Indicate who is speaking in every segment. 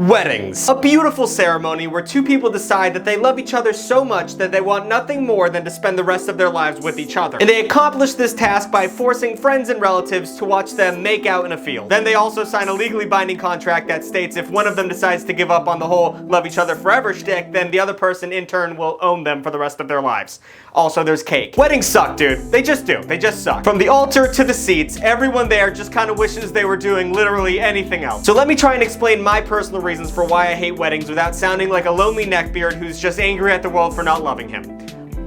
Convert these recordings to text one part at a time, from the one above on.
Speaker 1: Weddings. A beautiful ceremony where two people decide that they love each other so much that they want nothing more than to spend the rest of their lives with each other. And they accomplish this task by forcing friends and relatives to watch them make out in a field. Then they also sign a legally binding contract that states if one of them decides to give up on the whole love each other forever shtick, then the other person in turn will own them for the rest of their lives. Also, there's cake. Weddings suck, dude. They just do. They just suck. From the altar to the seats, everyone there just kind of wishes they were doing literally anything else. So let me try and explain my personal reasons for why I hate weddings without sounding like a lonely neckbeard who's just angry at the world for not loving him.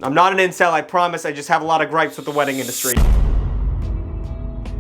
Speaker 1: I'm not an incel, I promise. I just have a lot of gripes with the wedding industry.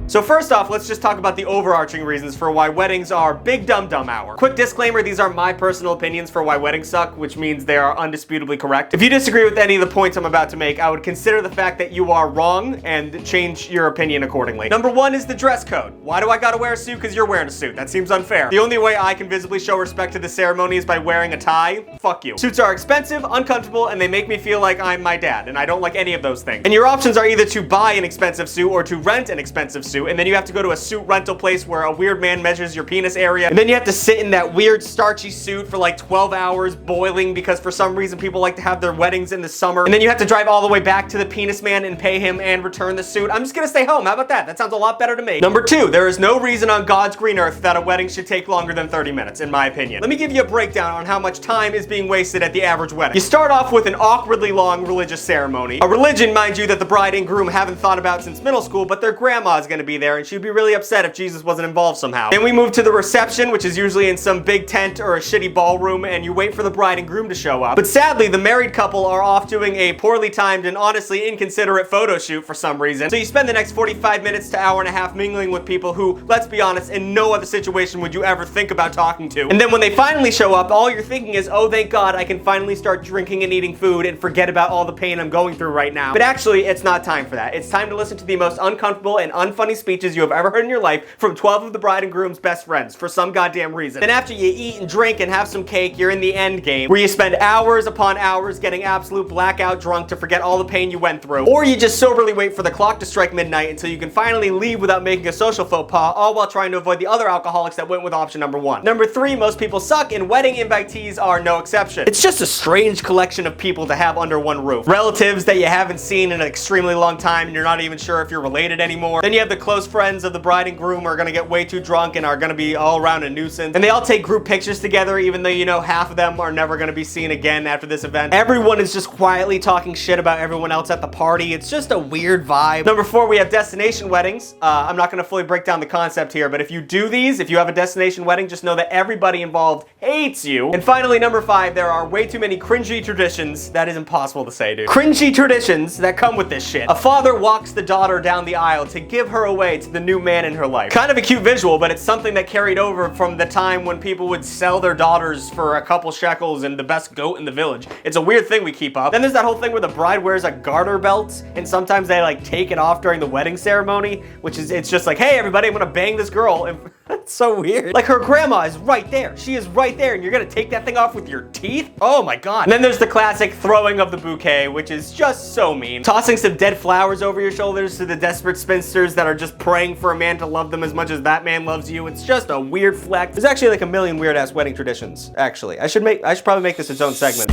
Speaker 1: So first off, let's just talk about the overarching reasons for why weddings are big dumb hour. Quick disclaimer, these are my personal opinions for why weddings suck, which means they are undisputably correct. If you disagree with any of the points I'm about to make, I would consider the fact that you are wrong and change your opinion accordingly. Number one is the dress code. Why do I gotta wear a suit? Because you're wearing a suit. That seems unfair. The only way I can visibly show respect to the ceremony is by wearing a tie. Fuck you. Suits are expensive, uncomfortable, and they make me feel like I'm my dad, and I don't like any of those things. And your options are either to buy an expensive suit or to rent an expensive suit, and then you have to go to a suit rental place where a weird man measures your penis area, and then you have to sit in that weird starchy suit for like 12 hours boiling because for some reason people like to have their weddings in the summer, and then you have to drive all the way back to the penis man and pay him and return the suit. I'm just gonna stay home. How about that? That sounds a lot better to me. Number two, there is no reason on God's green earth that a wedding should take longer than 30 minutes, in my opinion. Let me give you a breakdown on how much time is being wasted at the average wedding. You start off with an awkwardly long religious ceremony. A religion, mind you, that the bride and groom haven't thought about since middle school, but their grandma's gonna be there, and she'd be really upset if Jesus wasn't involved somehow. Then we move to the reception, which is usually in some big tent or a shitty ballroom, and you wait for the bride and groom to show up. But sadly, the married couple are off doing a poorly timed and honestly inconsiderate photo shoot for some reason. So you spend the next 45 minutes to hour and a half mingling with people who, let's be honest, in no other situation would you ever think about talking to. And then when they finally show up, all you're thinking is, oh, thank God, I can finally start drinking and eating food and forget about all the pain I'm going through right now. But actually, it's not time for that. It's time to listen to the most uncomfortable and unfunny speeches you have ever heard in your life from 12 of the bride and groom's best friends for some goddamn reason. Then after you eat and drink and have some cake, you're in the end game where you spend hours upon hours getting absolute blackout drunk to forget all the pain you went through. Or you just soberly wait for the clock to strike midnight until you can finally leave without making a social faux pas, all while trying to avoid the other alcoholics that went with option number one. Number three, most people suck, and wedding invitees are no exception. It's just a strange collection of people to have under one roof. Relatives that you haven't seen in an extremely long time and you're not even sure if you're related anymore. Then you have the close friends of the bride and groom who are gonna get way too drunk and are gonna be all around a nuisance. And they all take group pictures together even though you know half of them are never gonna be seen again after this event. Everyone is just quietly talking shit about everyone else at the party. It's just a weird vibe. Number four, we have destination weddings. I'm not gonna fully break down the concept here, but if you do these, if you have a destination wedding, just know that everybody involved hates you. And finally, number five, there are way too many cringy traditions. That is impossible to say, dude. Cringy traditions that come with this shit. A father walks the daughter down the aisle to give her away to the new man in her life. Kind of a cute visual, but it's something that carried over from the time when people would sell their daughters for a couple shekels and the best goat in the village. It's a weird thing we keep up. Then there's that whole thing where the bride wears a garter belt and sometimes they like take it off during the wedding ceremony, which is, it's just like, hey everybody, I'm gonna bang this girl. And it's so weird. Like her grandma is right there. She is right there and you're gonna take that thing off with your teeth? Oh my God. And then there's the classic throwing of the bouquet, which is just so mean. Tossing some dead flowers over your shoulders to the desperate spinsters that are just praying for a man to love them as much as that man loves you. It's just a weird flex. There's actually like a million weird ass wedding traditions, actually. I should probably make this its own segment.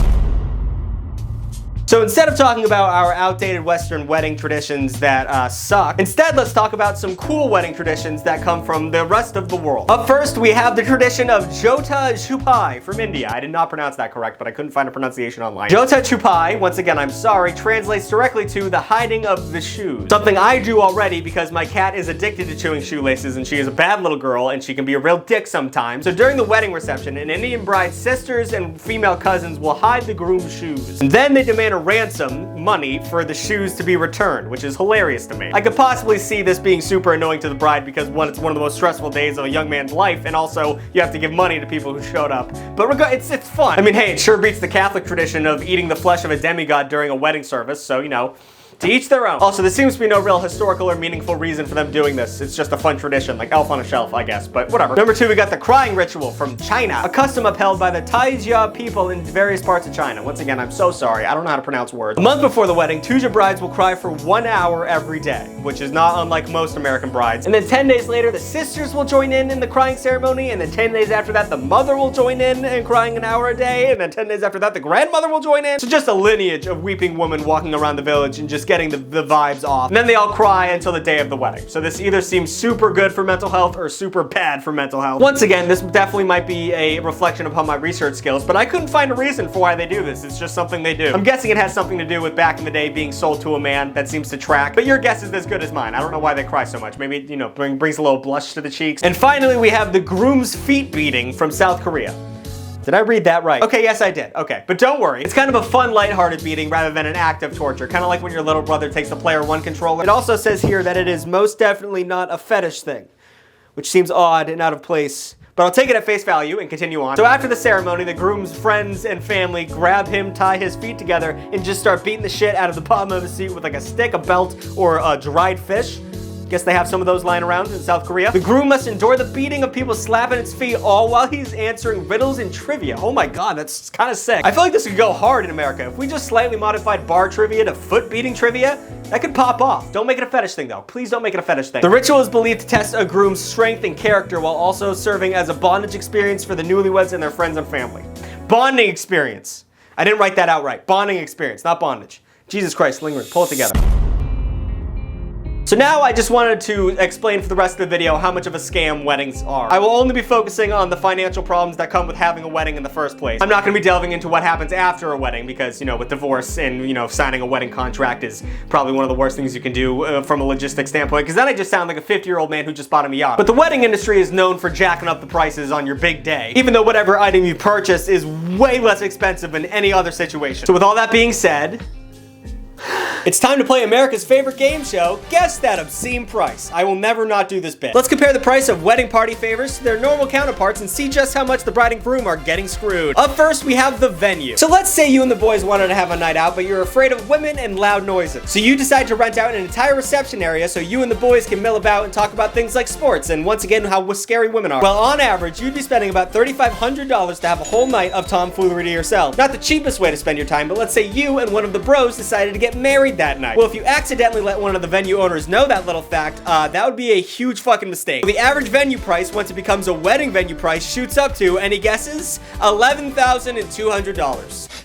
Speaker 1: So instead of talking about our outdated Western wedding traditions that suck, instead let's talk about some cool wedding traditions that come from the rest of the world. Up first, we have the tradition of Jota Chupai from India. I did not pronounce that correct, but I couldn't find a pronunciation online. Jota Chupai, once again, I'm sorry, translates directly to the hiding of the shoes. Something I do already because my cat is addicted to chewing shoelaces and she is a bad little girl and she can be a real dick sometimes. So during the wedding reception, an Indian bride's sisters and female cousins will hide the groom's shoes. And then they demand a ransom money for the shoes to be returned, which is hilarious to me. I could possibly see this being super annoying to the bride because one, it's one of the most stressful days of a young man's life, and also you have to give money to people who showed up. But it's fun. I mean, hey, it sure beats the Catholic tradition of eating the flesh of a demigod during a wedding service, so you know, To each their own. Also, there seems to be no real historical or meaningful reason for them doing this. It's just a fun tradition, like Elf on a Shelf, I guess, but whatever. Number 2, we got the crying ritual from China, a custom upheld by the Taijia people in various parts of China. Once again, I'm so sorry, I don't know how to pronounce words. A month before the wedding, Tugg brides will cry for 1 hour every day, which is not unlike most American brides. And then 10 days later, the sisters will join in the crying ceremony, and then 10 days after that, the mother will join in and crying an hour a day, and then 10 days after that, the grandmother will join in. So just a lineage of weeping women walking around the village and just getting the vibes off. And then they all cry until the day of the wedding. So this either seems super good for mental health or super bad for mental health. Once again, this definitely might be a reflection upon my research skills, but I couldn't find a reason for why they do this. It's just something they do. I'm guessing it has something to do with back in the day being sold to a man. That seems to track, but your guess is as good as mine. I don't know why they cry so much. Maybe, you know, brings a little blush to the cheeks. And finally, we have the groom's feet beating from South Korea. Did I read that right? Okay, yes I did. Okay, but don't worry. It's kind of a fun, lighthearted beating rather than an act of torture. Kind of like when your little brother takes the Player 1 controller. It also says here that it is most definitely not a fetish thing, which seems odd and out of place. But I'll take it at face value and continue on. So after the ceremony, the groom's friends and family grab him, tie his feet together, and just start beating the shit out of the bottom of his seat with like a stick, a belt, or a dried fish. Guess they have some of those lying around in South Korea. The groom must endure the beating of people slapping its feet, all while he's answering riddles and trivia. Oh my god, that's kind of sick. I feel like this could go hard in America. If we just slightly modified bar trivia to foot beating trivia, that could pop off. Don't make it a fetish thing though. Please don't make it a fetish thing. The ritual is believed to test a groom's strength and character while also serving as a bondage experience for the newlyweds and their friends and family. Bonding experience. I didn't write that out right. Bonding experience, not bondage. Jesus Christ, lingering. Pull it together. So now I just wanted to explain for the rest of the video how much of a scam weddings are. I will only be focusing on the financial problems that come with having a wedding in the first place. I'm not gonna be delving into what happens after a wedding because, you know, with divorce and, you know, signing a wedding contract is probably one of the worst things you can do from a logistics standpoint, because then I just sound like a 50-year-old man who just bought a yacht. But the wedding industry is known for jacking up the prices on your big day, even though whatever item you purchase is way less expensive than any other situation. So with all that being said, it's time to play America's favorite game show, Guess That Obscene Price. I will never not do this bit. Let's compare the price of wedding party favors to their normal counterparts and see just how much the bride and groom are getting screwed. Up first, we have the venue. So let's say you and the boys wanted to have a night out, but you're afraid of women and loud noises. So you decide to rent out an entire reception area so you and the boys can mill about and talk about things like sports and once again how scary women are. Well, on average, you'd be spending about $3,500 to have a whole night of tomfoolery to yourself. Not the cheapest way to spend your time, but let's say you and one of the bros decided to get married that night. Well, if you accidentally let one of the venue owners know that little fact, that would be a huge fucking mistake. The average venue price, once it becomes a wedding venue price, shoots up to, any guesses? $11,200.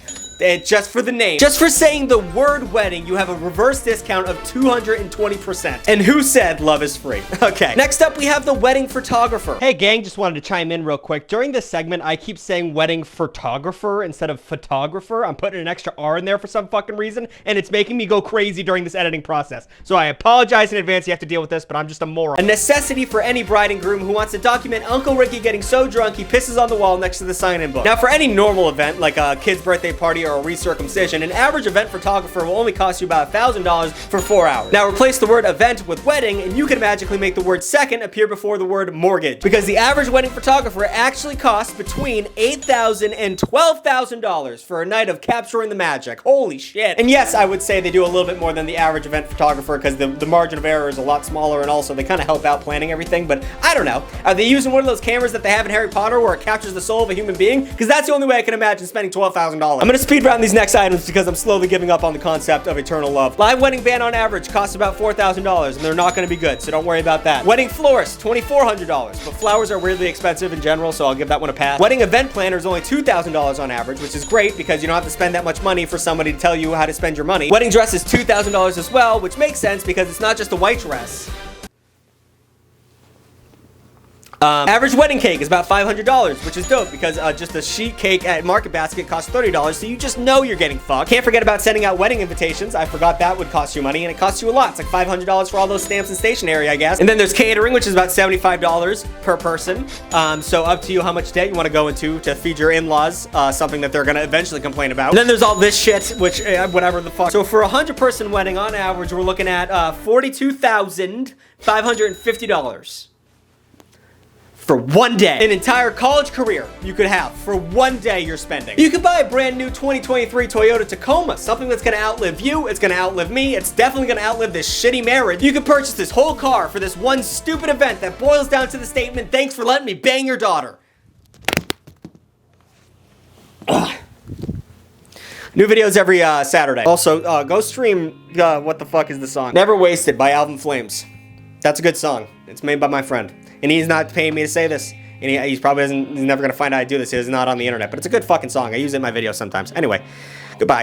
Speaker 1: Just for the name. Just for saying the word wedding, you have a reverse discount of 220%. And who said love is free? Okay. Next up, we have the wedding photographer. Hey gang, just wanted to chime in real quick. During this segment, I keep saying wedding photographer instead of photographer. I'm putting an extra R in there for some fucking reason, and it's making me go crazy during this editing process. So I apologize in advance you have to deal with this, but I'm just a moron. A necessity for any bride and groom who wants to document Uncle Ricky getting so drunk he pisses on the wall next to the sign-in book. Now, for any normal event, like a kid's birthday party or a recircumcision, an average event photographer will only cost you about $1,000 for 4 hours. Now replace the word event with wedding, and you can magically make the word second appear before the word mortgage, because the average wedding photographer actually costs between $8,000 and $12,000 for a night of capturing the magic. Holy shit. And yes, I would say they do a little bit more than the average event photographer because the margin of error is a lot smaller, and also they kind of help out planning everything, but I don't know. Are they using one of those cameras that they have in Harry Potter where it captures the soul of a human being? Because that's the only way I can imagine spending $12,000. I'm gonna speed round these next items because I'm slowly giving up on the concept of eternal love. Live wedding band on average costs about $4,000, and they're not going to be good, so don't worry about that. Wedding florist, $2,400, but flowers are weirdly expensive in general, so I'll give that one a pass. Wedding event planner is only $2,000 on average, which is great because you don't have to spend that much money for somebody to tell you how to spend your money. Wedding dress is $2,000 as well, which makes sense because it's not just a white dress. Average wedding cake is about $500, which is dope because just a sheet cake at Market Basket costs $30, so you just know you're getting fucked. Can't forget about sending out wedding invitations. I forgot that would cost you money, and it costs you a lot. It's like $500 for all those stamps and stationery, I guess. And then there's catering, which is about $75 per person. So up to you how much debt you want to go into to feed your in-laws, something that they're going to eventually complain about. And then there's all this shit, which whatever the fuck. So for a 100-person wedding, on average, we're looking at $42,550. For one day. An entire college career you could have for one day you're spending. You could buy a brand new 2023 Toyota Tacoma, something that's gonna outlive you, it's gonna outlive me, it's definitely gonna outlive this shitty marriage. You could purchase this whole car for this one stupid event that boils down to the statement, thanks for letting me bang your daughter. Ugh. New videos every Saturday. Also, go stream, what the fuck is the song? Never Wasted by Alvin Flames. That's a good song. It's made by my friend. And he's not paying me to say this. And he's probably he's never gonna find out I do this. It's not on the internet. But it's a good fucking song. I use it in my videos sometimes. Anyway, goodbye.